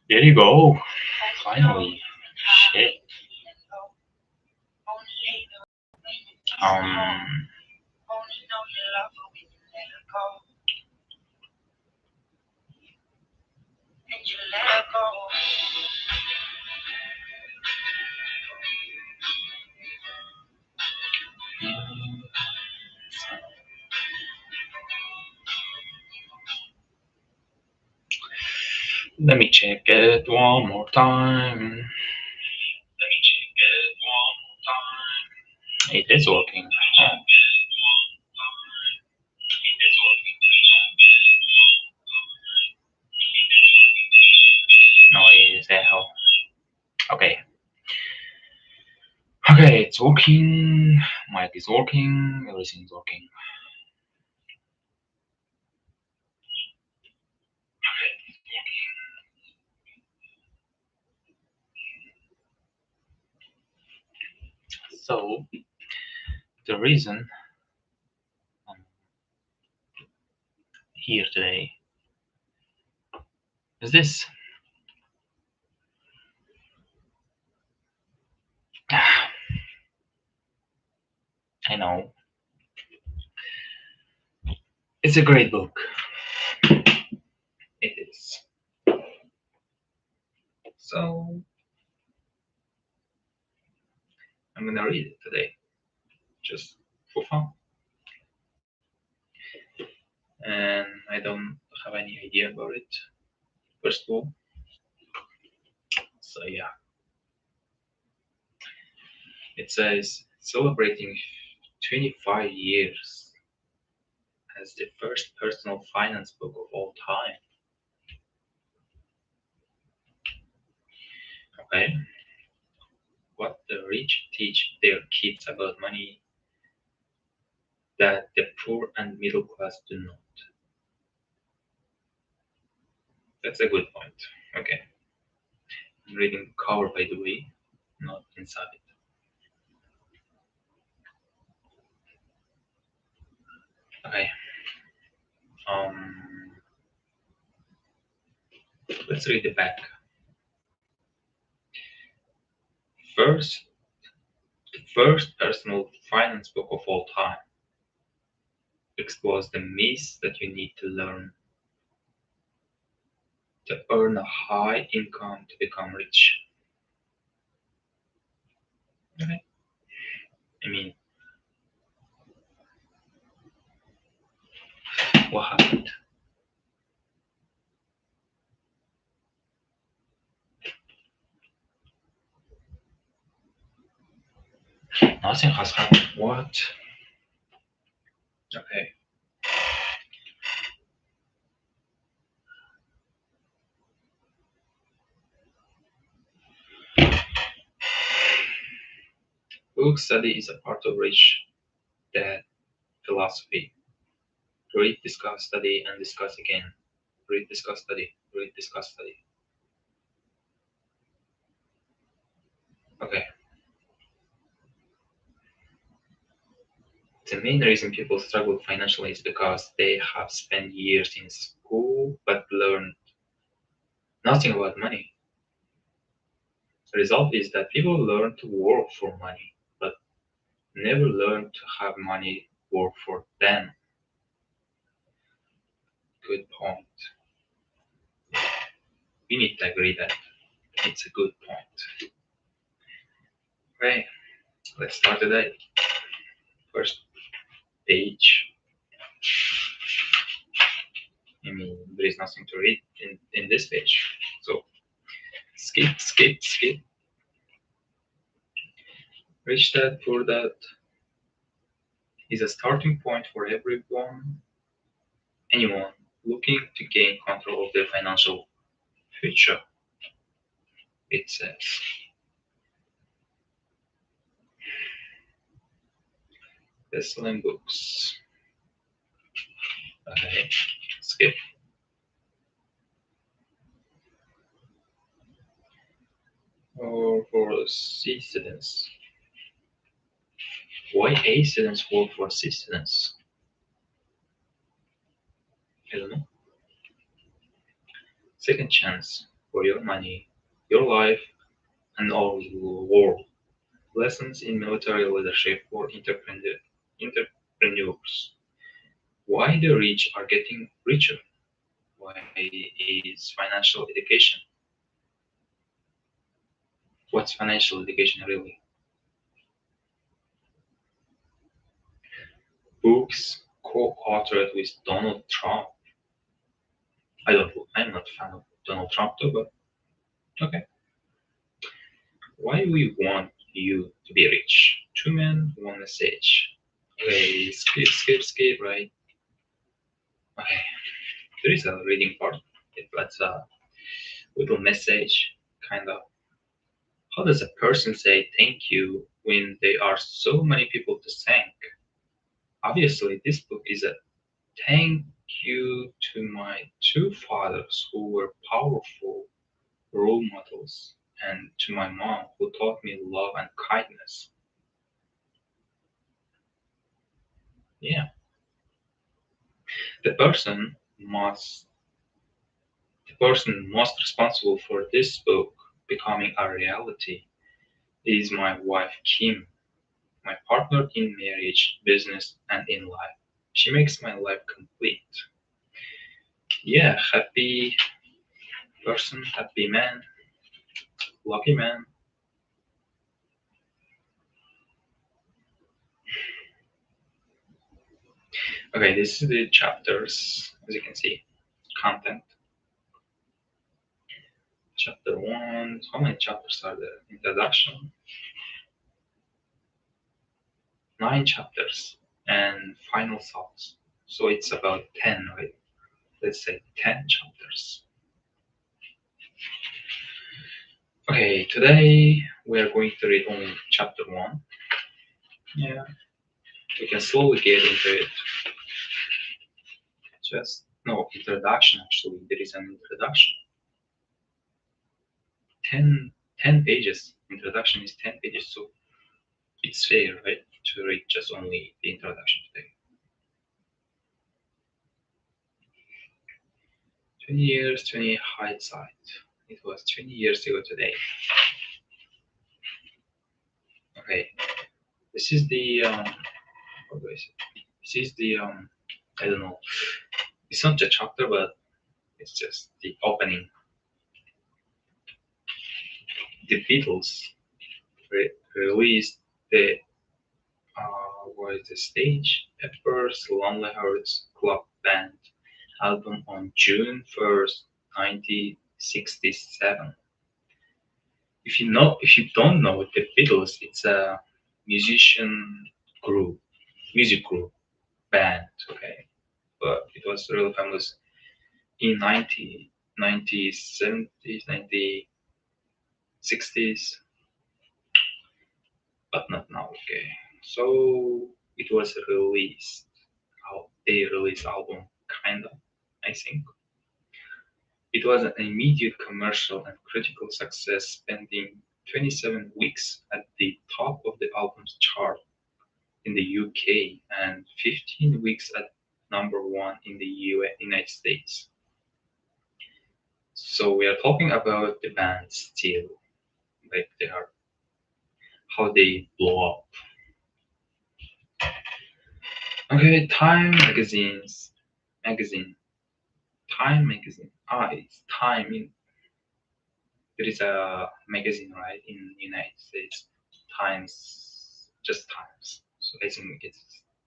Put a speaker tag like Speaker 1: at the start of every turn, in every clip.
Speaker 1: There you go. Finally. Shit. Um, let me check it one more time. It is working. Oh, no, it is hell. Okay. Okay, it's working. Mic is working. Everything's working. So, the reason I'm here today is this. I know. It's a great book. It is. So, I'm gonna read it today. Just for fun. And I don't have any idea about it, first of all. So, yeah. It says celebrating 25 years as the first personal finance book of all time. Okay. What the rich teach their kids about money that the poor and middle class do not. That's a good point. Okay. I'm reading the cover, by the way, not inside. Okay. Um, let's read the back. First, the first personal finance book of all time explores the myths that you need to learn to earn a high income to become rich. Okay. I mean, what happened? Nothing has happened. What? Okay. Book study is a part of rich dad philosophy. Read, discuss, study, and discuss again. Read, discuss, study. Read, discuss, study. Okay. The main reason people struggle financially is because they have spent years in school but learned nothing about money. The result is that people learn to work for money but never learn to have money work for them. Good point. We need to agree that it's a good point. Okay, let's start today. First page. I mean, there is nothing to read in this page. So, skip, skip, skip. Rich Dad Poor Dad is a starting point for anyone looking to gain control of their financial future. It says. Best-selling books. Okay, skip. Or for C students. Why A students work for C students? I don't know, second chance for your money, your life, and all the world. Lessons in military leadership for entrepreneurs. Why the rich are getting richer? Why is financial education? What's financial education really? Books co-authored with Donald Trump. I don't. I'm not a fan of Donald Trump too, but okay. Why we want you to be rich? Two men, one message. Okay, skip, right? Okay, there is a reading part. That's a little message, kind of. How does a person say thank you when there are so many people to thank? Obviously, this book is a thank you to my two fathers who were powerful role models, and to my mom who taught me love and kindness. Yeah, the person must the person most responsible for this book becoming a reality is my wife Kim, my partner in marriage, business, and in life. She makes my life complete. Yeah, happy person, happy man, lucky man. Okay, this is the chapters, as you can see. Content. Chapter 1. How many chapters are there? Introduction. 9 chapters. And final thoughts. So it's about 10, right? Let's say 10 chapters. Okay, today we are going to read only chapter 1. Yeah, we can slowly get into it. Just, no, introduction actually. There is an introduction. 10, 10 pages. Introduction is 10 pages, so it's fair, right? To read just only the introduction today. 20 years, 20 hindsight. It was 20 years ago today. Okay, this is the, how do I say? This is the, I don't know. It's not a chapter, but it's just the opening. The Beatles released the, what is the stage? Pepper's Lonely Hearts Club Band album on June 1st, 1967. If you don't know the Beatles, it's a musician group, music group, band, okay? But it was really famous in 1970s, 1960s, but not now, okay? So it was released, they released album, kinda, I think. It was an immediate commercial and critical success, spending 27 weeks at the top of the album's chart in the UK and 15 weeks at number one in the United States. So we are talking about the band still, like they are how they blow up. Okay, magazine, Time magazine. It's Time in. There is a magazine, right, in United States. Times, just Times. So I think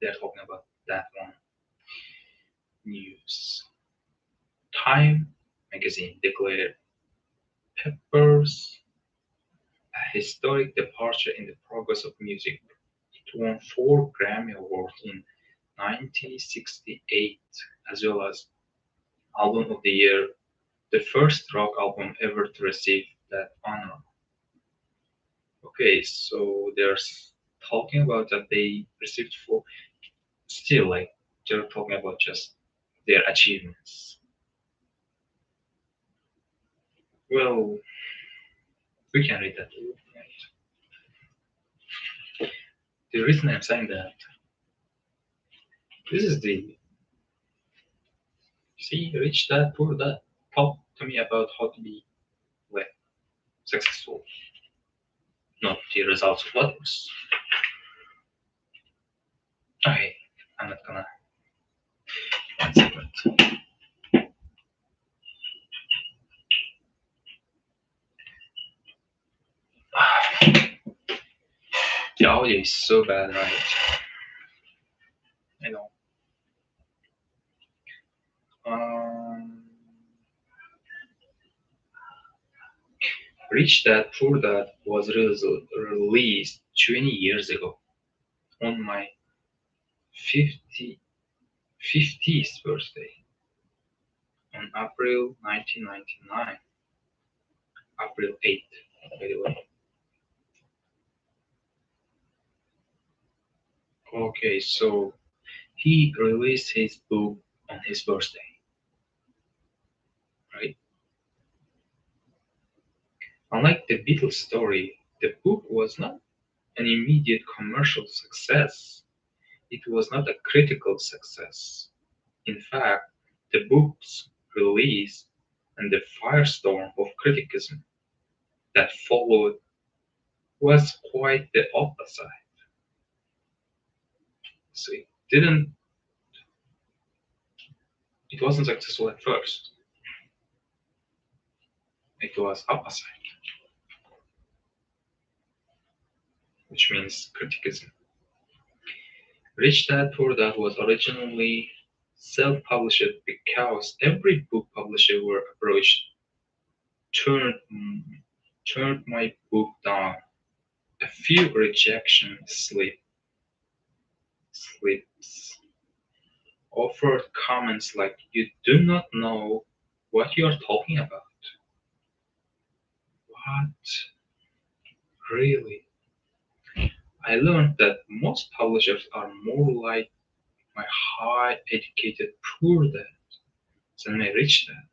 Speaker 1: they're talking about that one. News. Time magazine declared Pepper's a historic departure in the progress of music. It won 4 Grammy Awards in 1968, as well as Album of the Year, the first rock album ever to receive that honor. Okay, so they're talking about that they received 4, still like they're talking about just their achievements. Well, we can read that too. Right? The reason I'm saying that, this is the See, rich dad, poor dad. Talk to me about how to be well, successful, not the results of others. Okay, I'm not gonna answer that. The audio is so bad, right? I know. Um, Rich Dad Poor Dad was released 20 years ago on my 50, 50th birthday on April 1999, April 8th, by the way. Okay, so he released his book on his birthday, right? Unlike the Beatles story, the book was not an immediate commercial success. It was not a critical success. In fact, the book's release and the firestorm of criticism that followed was quite the opposite. So it wasn't successful at first. It was opposite, which means criticism. Rich Dad Poor Dad was originally self-published because every book publisher were approached turned turned my book down. A few rejection slips offered comments like you do not know what you are talking about. What? Really? I learned that most publishers are more like my high educated poor dad than my rich dad.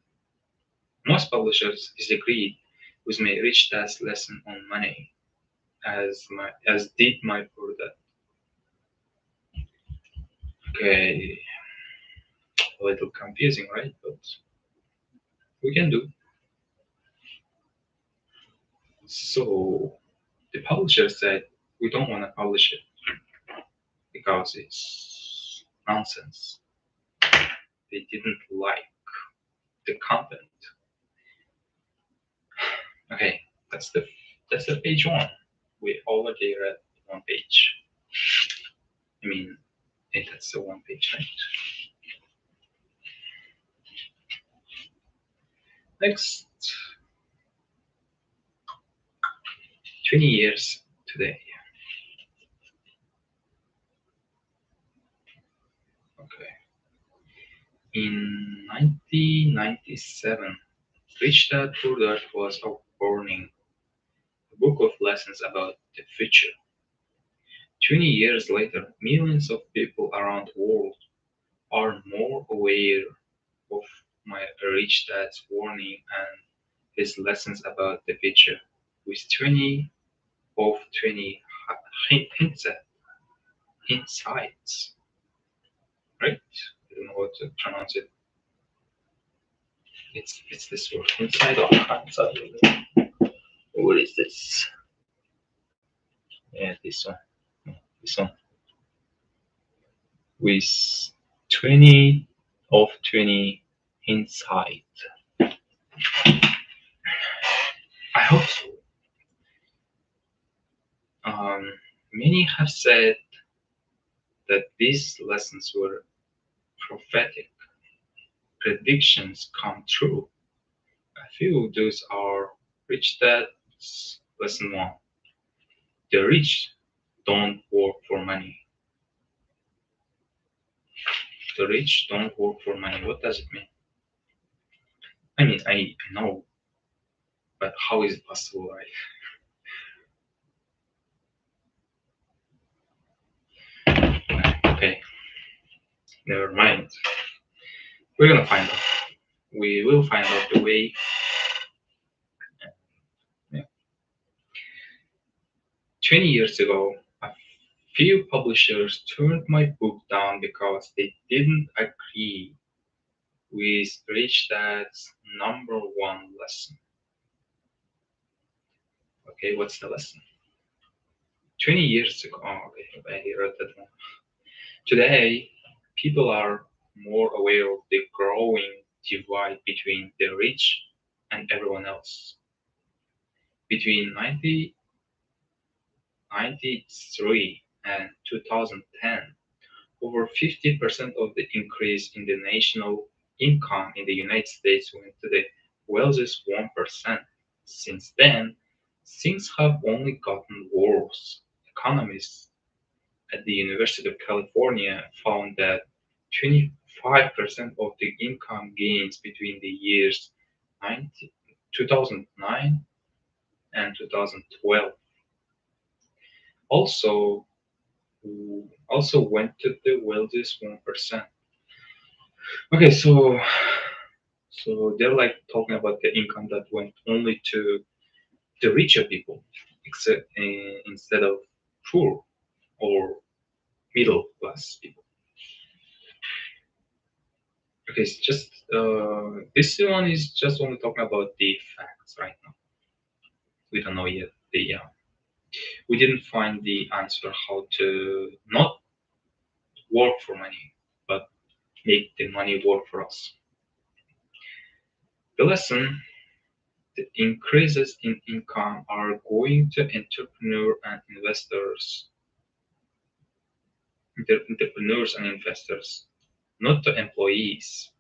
Speaker 1: Most publishers disagreed with my rich dad's lesson on money as did my poor dad. Okay, a little confusing, right? But we can do. So the publisher said we don't want to publish it because it's nonsense. They didn't like the content. Okay, that's the page one. We already read one page. I mean, that's the one page, right? Next, 20 years today. Okay. In 1997, Rich Dad Poor Dad was outpouring a book of lessons about the future. 20 years later, millions of people around the world are more aware of my Rich Dad's warning and his lessons about the future. With 20 of 20 hints, insights, right? I don't know how to pronounce it. It's this word, inside or outside. What is this? Yeah, this one. No, this one. With 20 of 20 insight. I hope so. Um, Many have said that these lessons were prophetic predictions come true. A few of those are Rich Dad's lesson one. The rich don't work for money. The rich don't work for money. What does it mean? I mean, I know, but how is it possible, right? Okay, never mind. We're gonna find out. We will find out the way. Yeah. 20 years ago, a few publishers turned my book down because they didn't agree with Rich Dad's number one lesson. Okay, what's the lesson? 20 years ago, oh, okay, I read that one. Today, people are more aware of the growing divide between the rich and everyone else. Between 1993 and 2010, over 50% of the increase in the national income in the United States went to the wealthiest 1%. Since then, things have only gotten worse. Economists at the University of California found that 25% of the income gains between the years 2009 and 2012 also also went to the wealthiest 1%. Okay, so they're like talking about the income that went only to the richer people, except instead of poor or middle class people. Okay, it's just this one is just only talking about the facts right now. We don't know yet the we didn't find the answer how to not work for money, but make the money work for us. The lesson: the increases in income are going to entrepreneurs and investors, not to employees,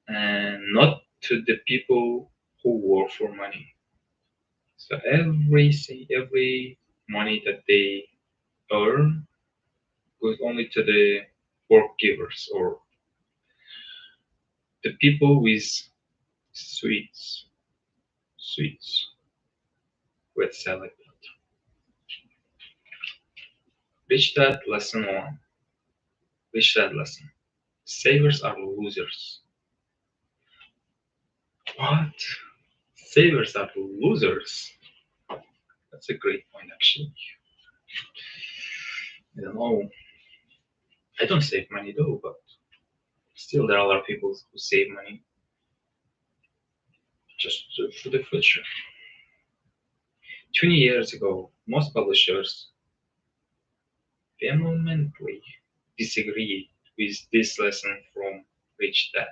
Speaker 1: and not to the people who work for money. So every money that they earn goes only to the work givers or the people with sweets, sweets with salad. Rich Dad Lesson 1. Rich Dad Lesson. Savers are losers. What? Savers are losers? That's a great point, actually. I don't know. I don't save money though, but still, there are a lot of people who save money just for the future. 20 years ago, most publishers vehemently disagreed with this lesson from Rich Dad.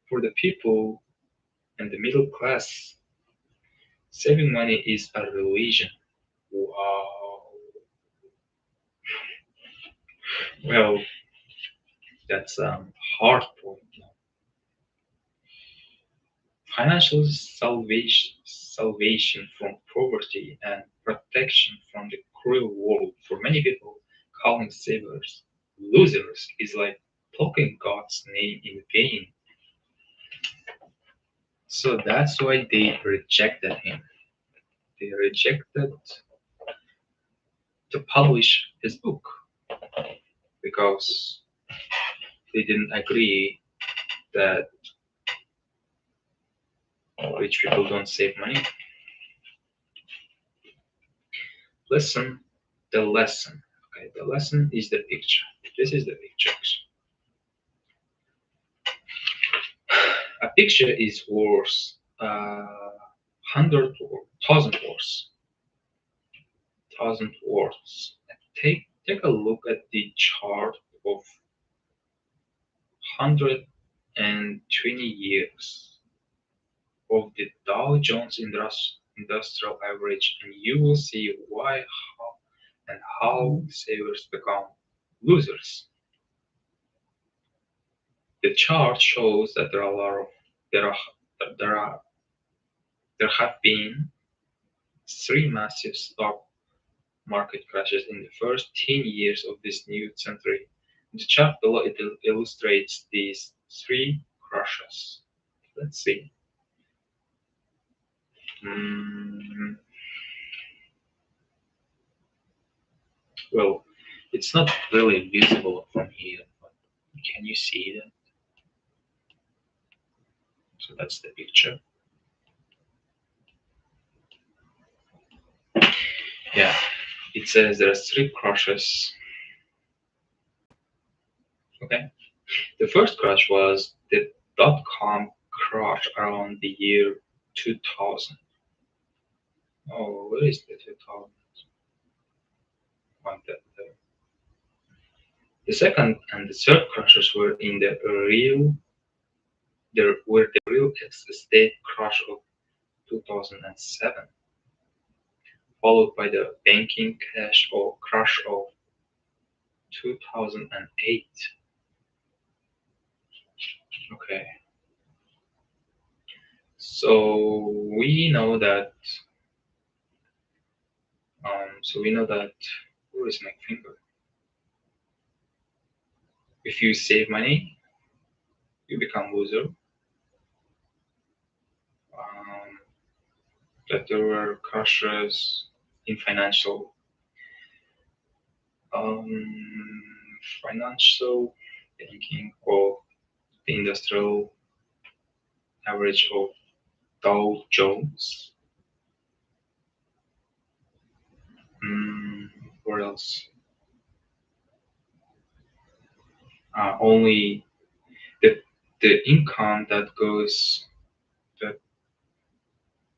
Speaker 1: For the people and the middle class, saving money is a religion. Wow. Well, that's a hard point. Financial salvation from poverty and protection from the cruel world. For many people, calling savers losers is like talking God's name in vain. So that's why they rejected him. They rejected to publish his book because they didn't agree that rich people don't save money. Listen, the lesson. Okay, the lesson is the picture. This is the picture. A picture is worth 100 or 1,000 words. 1,000 words. Take a look at the chart of 120 years of the Dow Jones Industrial Average, and you will see why, how, and how savers become losers. The chart shows that there are there are there have been three massive stock market crashes in the first 10 years of this new century. The chart below it illustrates these three crashes. Let's see. Mm, well, it's not really visible from here, but can you see that? So that's the picture. Yeah, it says there are three crashes. Okay. The first crash was the dot-com crash around the year 2000. Oh, where is the 2000? Like that. The second and the third crashes were in the real estate crash of 2007, followed by the banking crash of 2008. Okay, so we know that. So we know that. Where is my finger? If you save money, you become loser. Um, that there were crashes in um, financial banking of the industrial average of Dow Jones. Mm, what else? Only the income that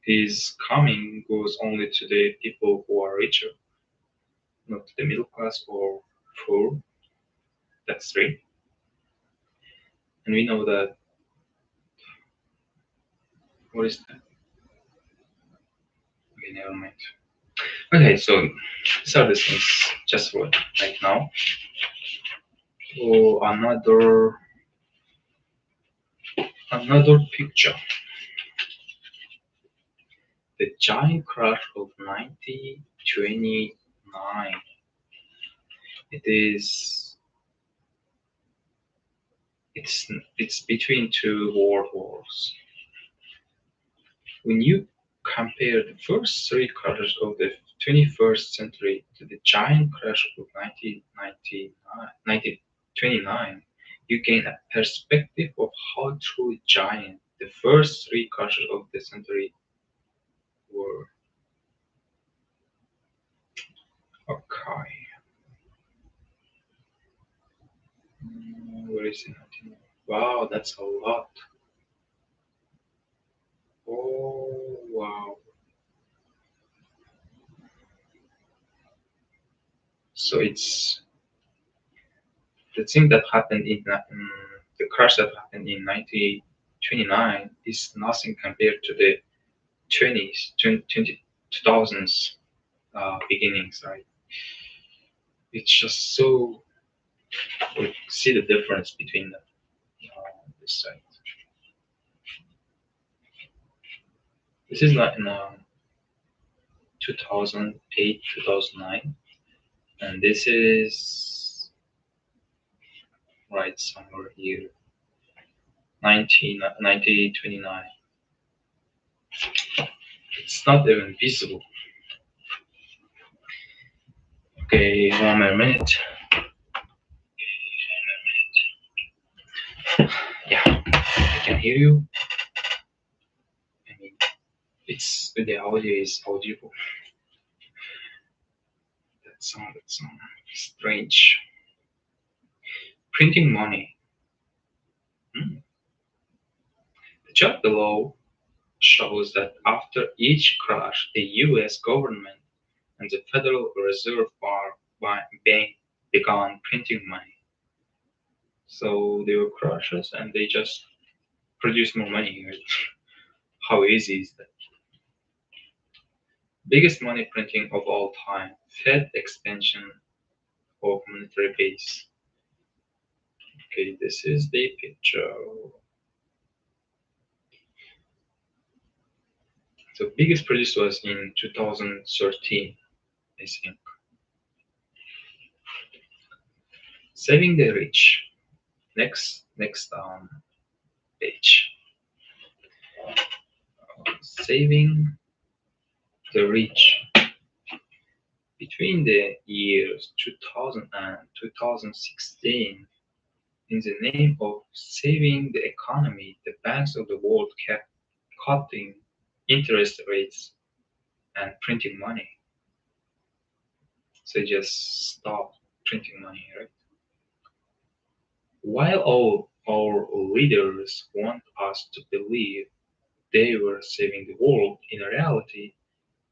Speaker 1: is coming goes only to the people who are richer, not to the middle class or poor. That's three. And we know that. What is that? Okay, never mind. Okay, so these are the things just for right now. So another picture. The giant crash of 1929. It is it's between two world wars. When you compare the first three crashes of the 21st century to the giant crash of 1929, you gain a perspective of how truly giant the first three crashes of the century were. Okay, where is it? Wow, that's a lot. Oh, wow. So it's the thing that happened the crash that happened in 1929 is nothing compared to the 20s, 2000s beginnings, right? It's just so we see the difference between this side. This is like in 2008, 2009, and this is right somewhere here, 1929. It's not even visible. Okay, one more minute. Yeah, I can hear you. I mean, it's the audio is audible. That sound strange. Printing money. Hmm. The chart below shows that after each crash, the U.S. government and the Federal Reserve Bank began printing money. So there were crashes, and they just produce more money. Right? How easy is that? Biggest money printing of all time. Fed expansion of monetary base. Okay, this is the picture. The biggest produce was in 2013, I think. Saving the rich. Next page. Saving the rich. Between the years 2000 and 2016, in the name of saving the economy, the banks of the world kept cutting interest rates and printing money. So they just stopped printing money, right? While all our leaders want us to believe they were saving the world, in reality,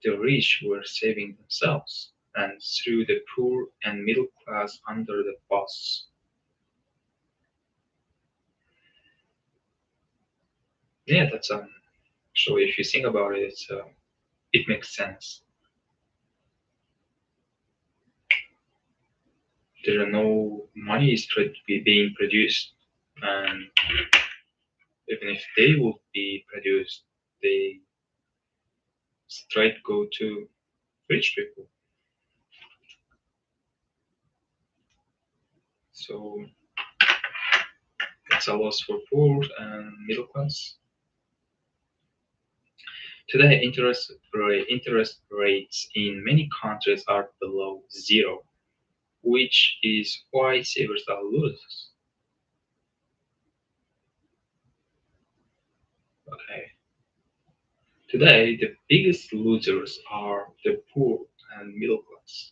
Speaker 1: the rich were saving themselves and threw the poor and middle class under the bus. Yeah, that's so if you think about it, it makes sense. There are no money is being produced, and even if they would be produced, they straight go to rich people. So it's a loss for poor and middle class. Today, interest rates in many countries are below zero, which is why savers are losers. Okay. Today, the biggest losers are the poor and middle class,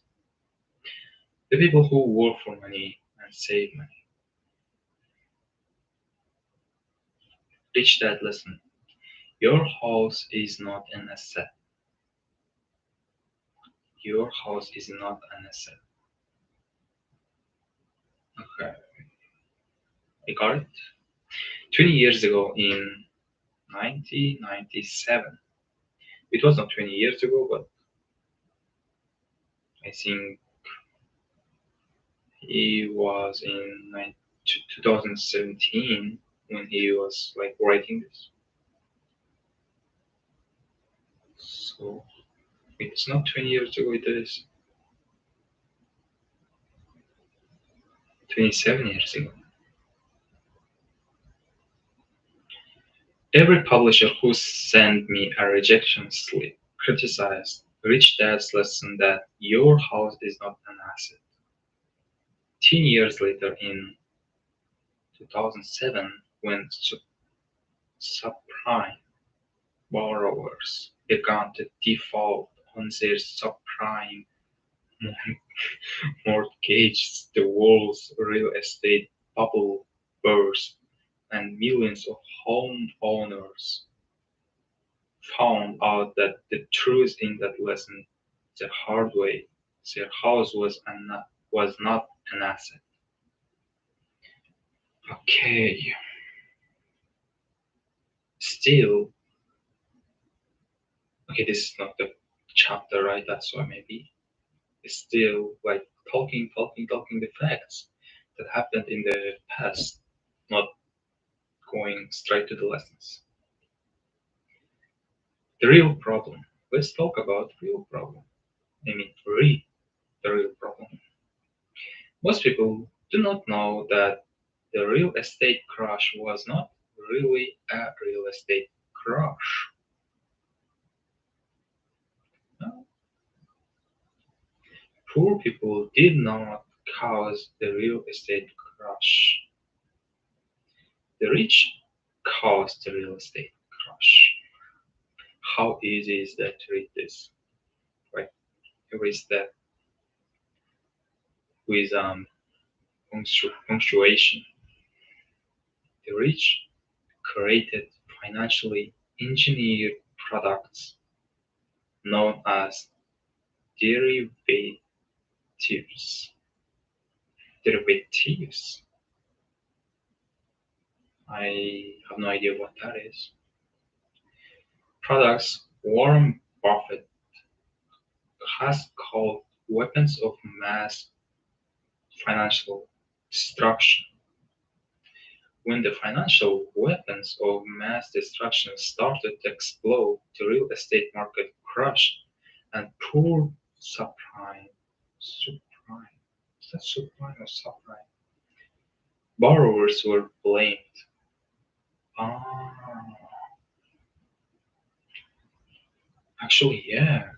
Speaker 1: the people who work for money and save money. Teach that lesson. Your house is not an asset. Your house is not an asset. Okay, I got it. 20 years ago in 1997, it was not 20 years ago, but I think he was in 2017 when he was like writing this. So it's not 20 years ago, it is 27 years ago. Every publisher who sent me a rejection slip criticized Rich Dad's lesson that your house is not an asset. 10 years later, in 2007, when subprime borrowers began to default on their subprime mortgages, the world's real estate bubble burst, and millions of homeowners found out that the truth in that lesson the hard way. Their house was not an asset. Okay, still, okay, this is not the chapter, right? That's why maybe it's still like talking the facts that happened in the past, not going straight to the lessons. The real problem. Let's talk about real problem. I mean, the real problem. Most people do not know that the real estate crash was not really a real estate crash. No. Poor people did not cause the real estate crash. The rich caused the real estate crash. How easy is that to read this? Right? Erase that with punctuation. The rich created financially engineered products known as derivatives. Derivatives. I have no idea what that is. Products Warren Buffett has called weapons of mass financial destruction. When the financial weapons of mass destruction started to explode, the real estate market crashed and poor subprime, is that subprime or subprime? Borrowers were blamed. Ah, actually, yeah,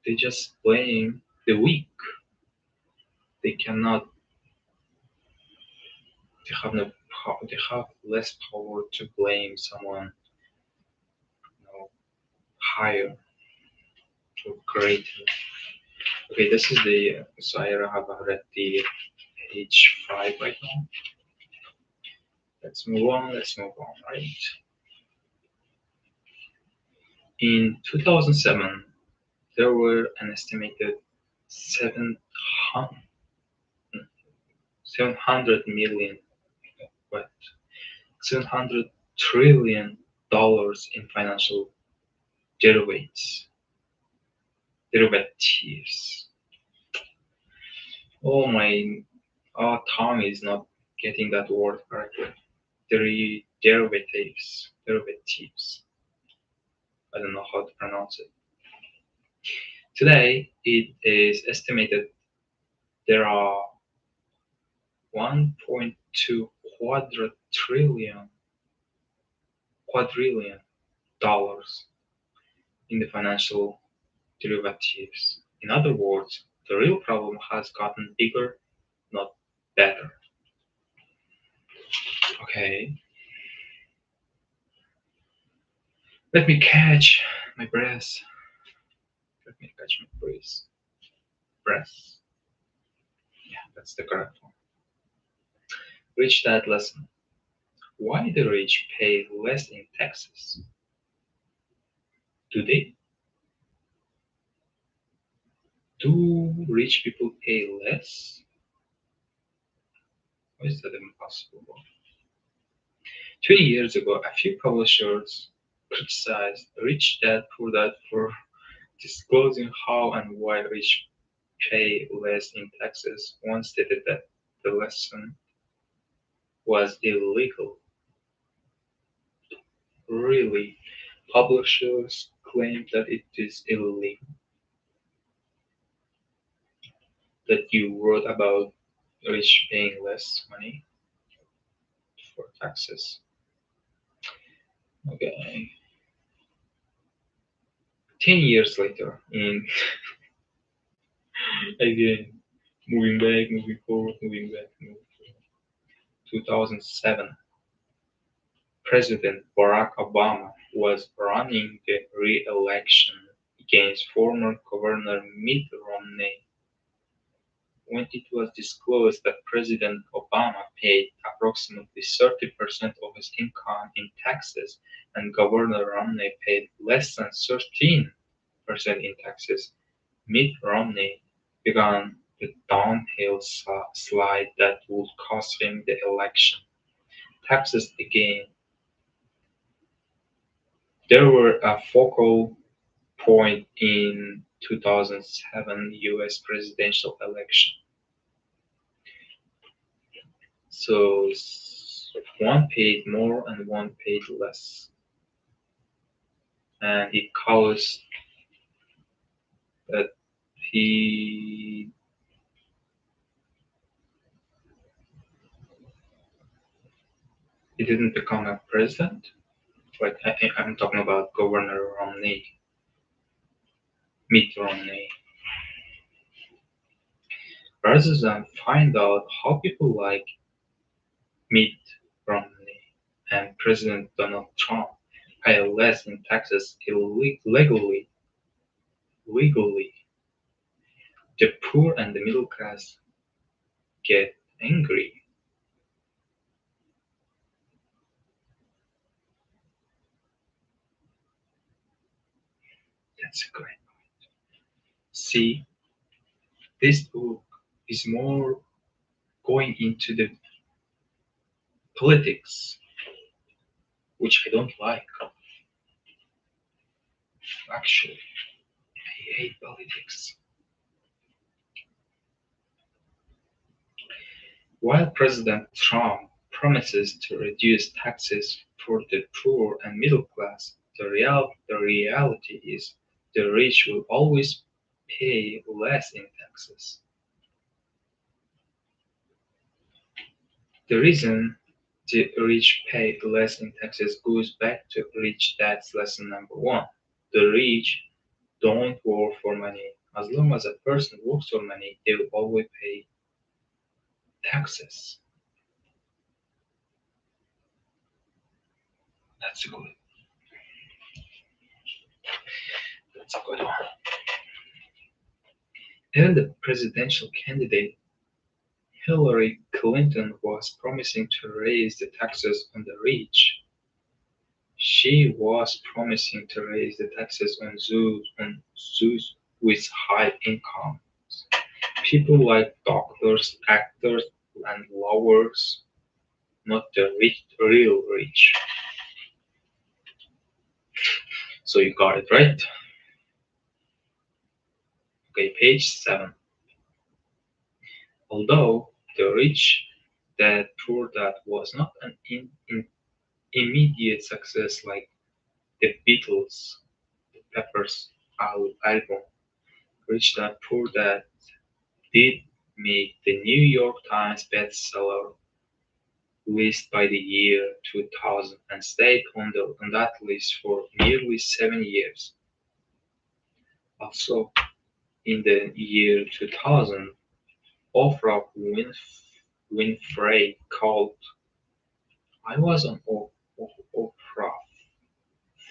Speaker 1: they just blame the weak. They cannot. They have no. They have less power to blame someone, you higher or greater. Okay, this is the. So I have read the page 5 right now. Let's move on. Right? In 2007, there were an estimated 700 million, what? 700 trillion dollars in financial derivatives. Derivatives. Oh my, our tongue is not getting that word correctly. Derivatives. Derivatives. I don't know how to pronounce it. Today, it is estimated there are 1.2 quadrillion dollars in the financial derivatives. In other words, the real problem has gotten bigger, not better. Okay, let me catch my breath. Let me catch my breath. Breath. Yeah, that's the correct one. Rich Dad lesson. Why the rich pay less in taxes? Do they? Do rich people pay less? Or is that impossible? 20 years ago, a few publishers criticized Rich Dad Poor Dad for disclosing how and why rich pay less in taxes. One stated that the lesson was illegal. Really, publishers claim that it is illegal. That you wrote about rich paying less money for taxes. Okay. 10 years later, in again, moving back, moving forward, moving back, moving forward. 2007, President Barack Obama was running the re-election against former Governor Mitt Romney. When it was disclosed that President Obama paid approximately 30% of his income in taxes and Governor Romney paid less than 13% in taxes, Mitt Romney began the downhill slide that would cost him the election. Taxes again. There were a focal point in 2007 US presidential election. So one paid more and one paid less. And it caused that he he didn't become a president. Like I'm talking about Governor Romney, Mitt Romney. Rather than find out how people like Mitt Romney and President Donald Trump pay less in taxes legally, the poor and the middle class get angry. That's a great. See, this book is more going into the politics, which I don't like. Actually, I hate politics. While President Trump promises to reduce taxes for the poor and middle class, the reality is the rich will always pay less in taxes. The reason the rich pay less in taxes goes back to Rich Dad's lesson number one. The rich don't work for money. As long as a person works for money, they will always pay taxes. That's good. That's a good one. Even the presidential candidate Hillary Clinton was promising to raise the taxes on the rich. She was promising to raise the taxes on those with high incomes. People like doctors, actors, and lawyers, not the rich, real rich. So you got it right. Okay, page 7. Although the rich dad poor dad was not an immediate success like the Beatles, the Peppers album, Rich Dad Poor Dad did make the New York Times bestseller list by the year 2000 and stayed on that list for nearly 7 years. Also, in the year 2000, Oprah Winfrey called I was on Oprah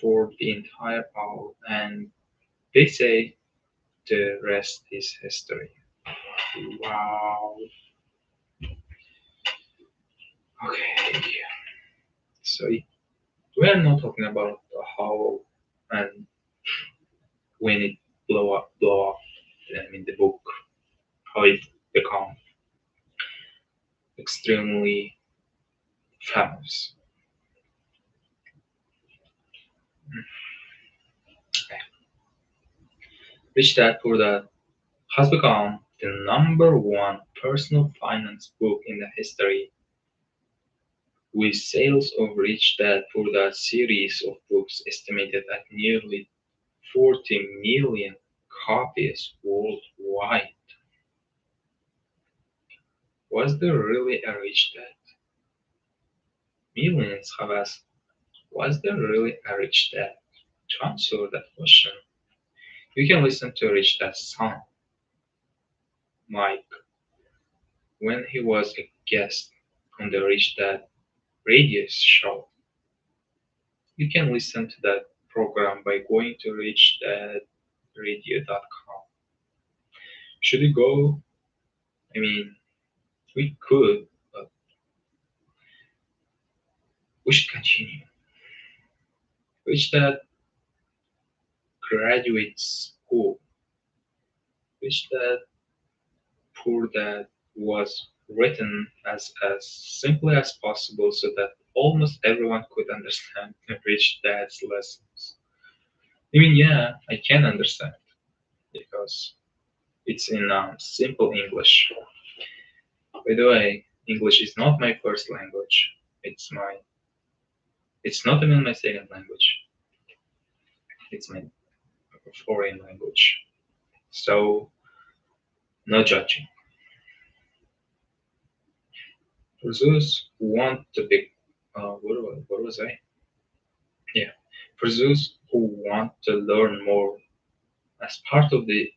Speaker 1: for the entire hour, and they say the rest is history. Wow. Okay. So we're not talking about how and when it blow up. I mean the book, how it become extremely famous. Rich Dad Poor Dad has become the number one personal finance book in the history, with sales of Rich Dad Poor Dad series of books estimated at nearly 40 million copies worldwide. Was there really a Rich Dad? Millions have asked, was there really a Rich Dad? To answer that question, you can listen to Rich Dad's son, Mike, when he was a guest on the Rich Dad radio show. You can listen to that program by going to richdadradio.com. Should we go? I mean, we could, but we should continue. Rich Dad graduate school, Rich Dad Poor Dad was written as simply as possible so that almost everyone could understand Rich Dad's lessons. I mean, yeah, I can understand because it's in simple English. By the way, English is not my first language. It's not even my second language. It's my foreign language. So no judging. For those who want to be, what was I? Yeah. For those who want to learn more, as part of the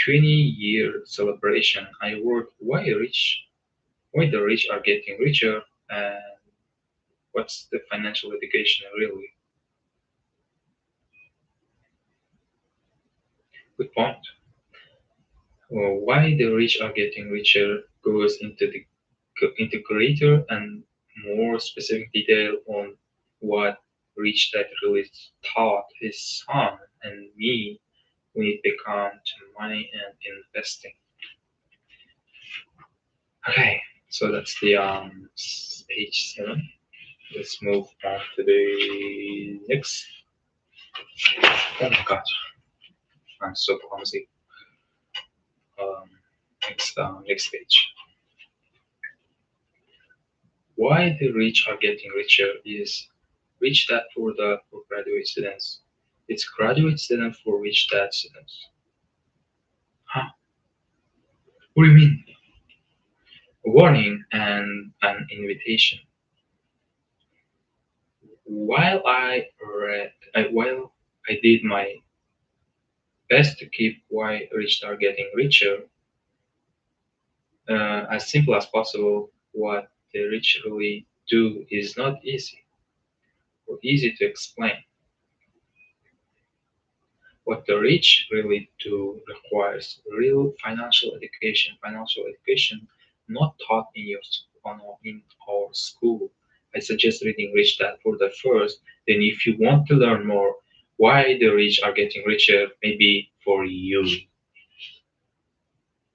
Speaker 1: 20-year celebration, I wrote why the rich are getting richer, and what's the financial education really. Good point. Why the rich are getting richer goes into greater and more specific detail on what Rich Dad really taught his son and me when it came to money and investing. Okay, so that's the page 7. Let's move on to the next. Oh my god, I'm so clumsy. Next page. Why the rich are getting richer is Rich Dad Poor Dad for graduate students. It's graduate student for Rich Dad students. Huh? What do you mean? A warning and an invitation. While I did my best to keep why rich are getting richer as simple as possible, what the rich really do is not easy or easy to explain. What the rich really do requires real financial education not taught in in our school. I suggest reading Rich Dad Poor Dad first. Then, if you want to learn more why the rich are getting richer, maybe for you.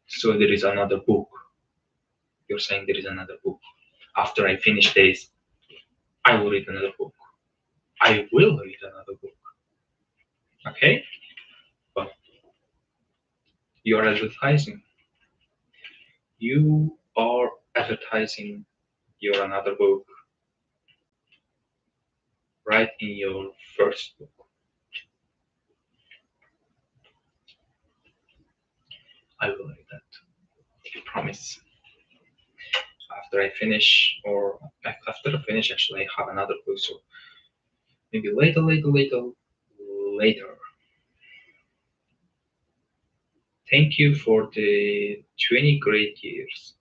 Speaker 1: So there is another book. You're saying there is another book. After I finish this, I will read another book. I will read another book. Okay? But you're advertising. You are advertising your another book right in your first book. I will read that. I promise. After I finish, or after I finish, actually, I have another book. So maybe later. Thank you for the 20 great years.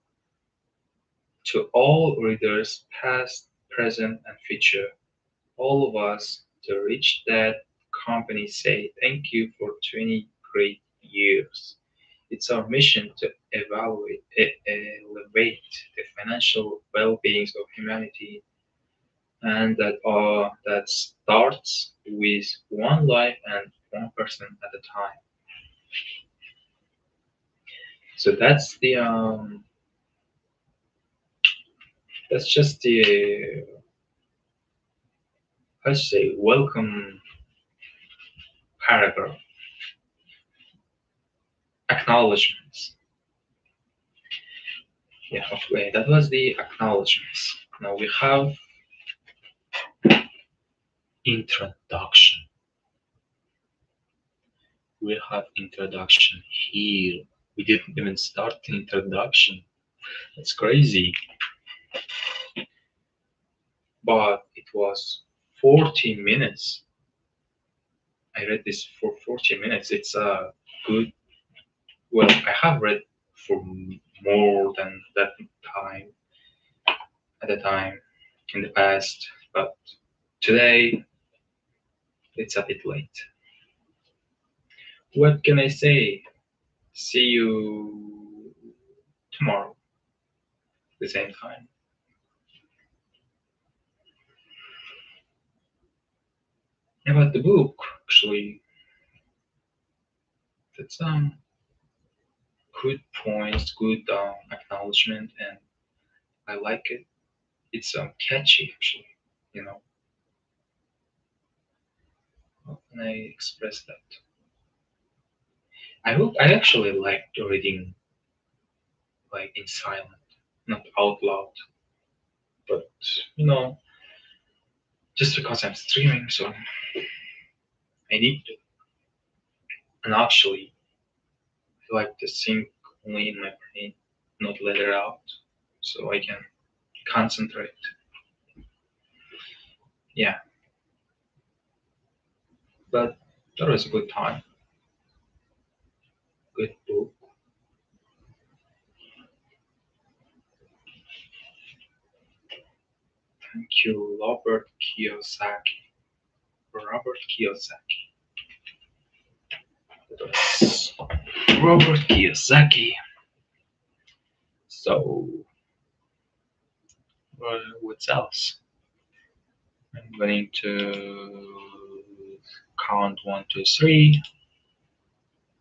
Speaker 1: To all readers, past, present, and future, all of us, the Rich Dad Company, say thank you for 20 great years. It's our mission to elevate the financial well-being of humanity, and that starts with one life and one person at a time. So that's just the let's say welcome paragraph acknowledgements. Yeah, okay, that was the acknowledgements. Now we have introduction. We have introduction here. We didn't even start the introduction. That's crazy. But it was 40 minutes. I read this for 40 minutes. It's a good, well, I have read for more than that time at the time in the past, but today it's a bit late. What can I say? See you tomorrow, the same time. About the book, actually, that's good points, good acknowledgement, and I like it. It's catchy, actually. You know, how can I express that? I actually like reading like in silent, not out loud, but you know, just because I'm streaming, so I need to. And actually, I like to think only in my brain, not let it out, so I can concentrate. Yeah, but that was a good time, good book. Thank you, Robert Kiyosaki. Robert Kiyosaki. That was Robert Kiyosaki. So, what else? I'm going to count one, two, three.